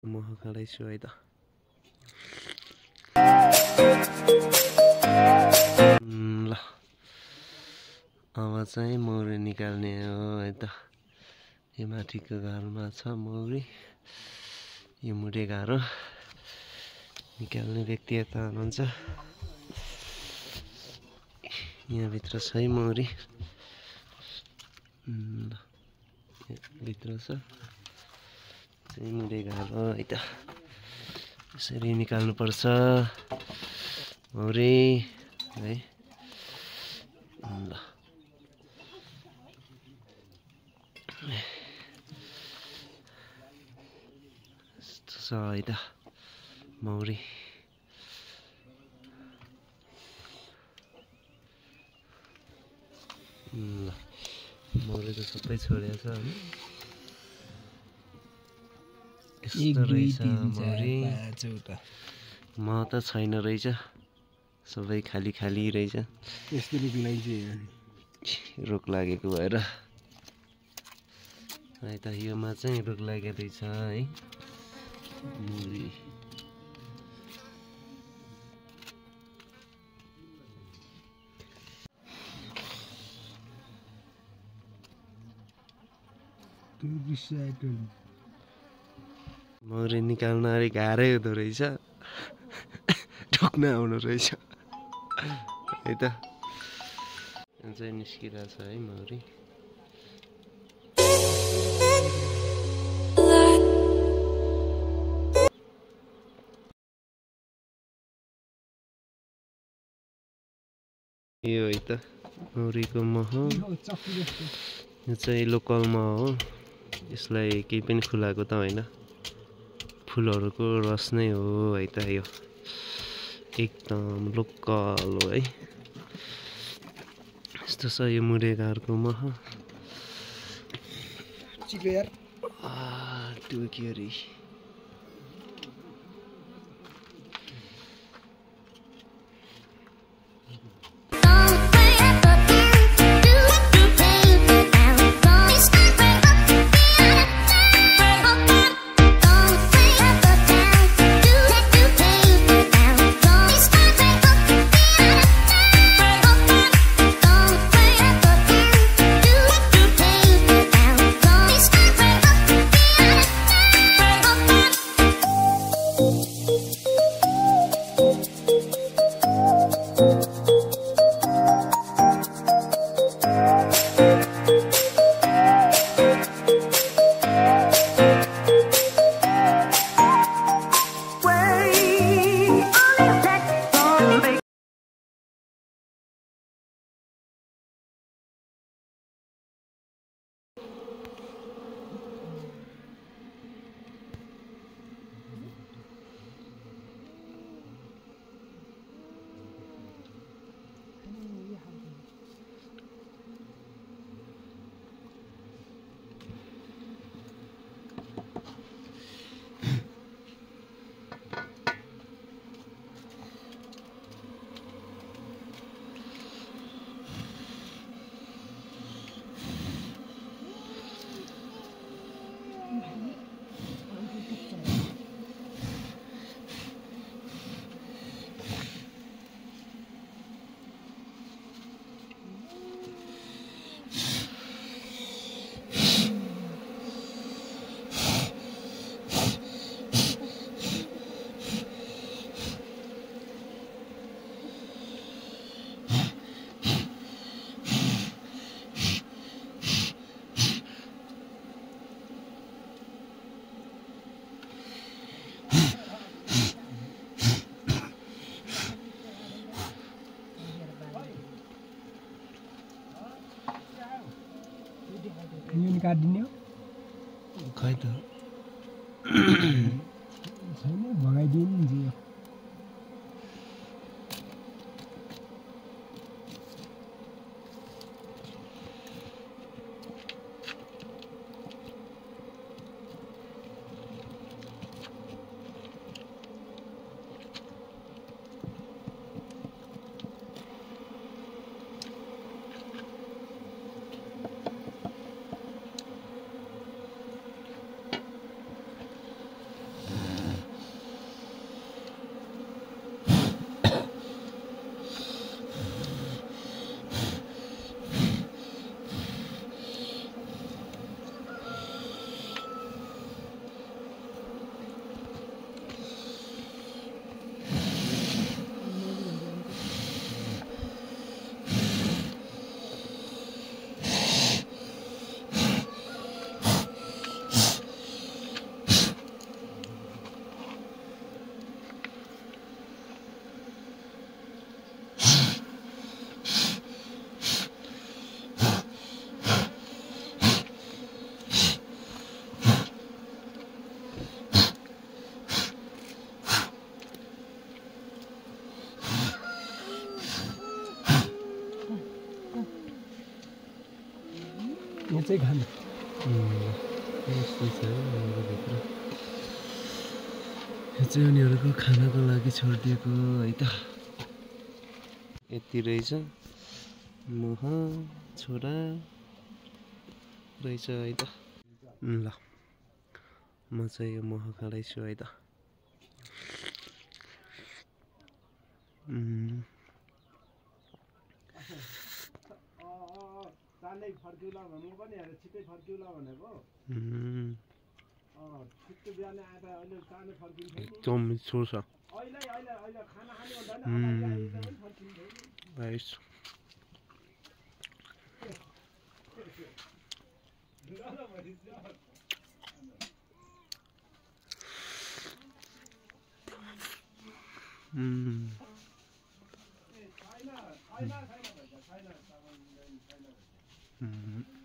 मह खाँदैछु है त। ल अब चाहिँ मौरी निकाल्ने हो है त। यो माथिको घरमा छ मौरी, यो मुडे गाह्रो निकाल्ने व्यक्ति यता हुनुहुन्छ। यहाँभित्र छ है मौरी, भित्र छ चाहिँ मुडे गाह्रो है त। यसरी निकाल्नुपर्छ मौरी है। ल यस्तो छ है त मौरी। ल मौरी त सबै छोडेको छ होइन। यस्तो रहेछ मौरी। म त छैन रहेछ, सबै खाली खाली रहेछ। यस्तो रोग लागेको भएर है त। योमा चाहिँ रोग लागेको रहेछ है मौरी। मौरी निकाल्न अलिक गाह्रै हुँदो रहेछ, ठोक्न आउनु रहेछ है त। यहाँ चाहिँ निस्किरहेछ है मौरी। यो है त मौरीको मह। यो चाहिँ लोकल मह हो। यसलाई केही पनि खुलाएको त होइन, फुलहरूको रस नै हो है त। यो एकदम लोकल हो है। यस्तो छ यो मुडे घरको मह। टुक्यो रे। काटिदिने हो खै त छैन, भगाइदिनु नि यो। यहाँ चाहिँ खानु यस्तो छ है भित्र यो चाहिँ उनीहरूको खानको लागि छोडिदिएको है त यति रहेछ मह छोरा रहेछ है त ल म चाहिँ यो मह खाँदैछु है त फर्किउला भन्नु पनि छिट्टै फर्किउला भनेको छिट्टो बिहान आएर अहिले चाँडै फर्किन्छ एकदम मिठो छ अहिले अहिले अहिले खाना खानु भन्दैन फर्किन्छ राइस छैन छैन छैन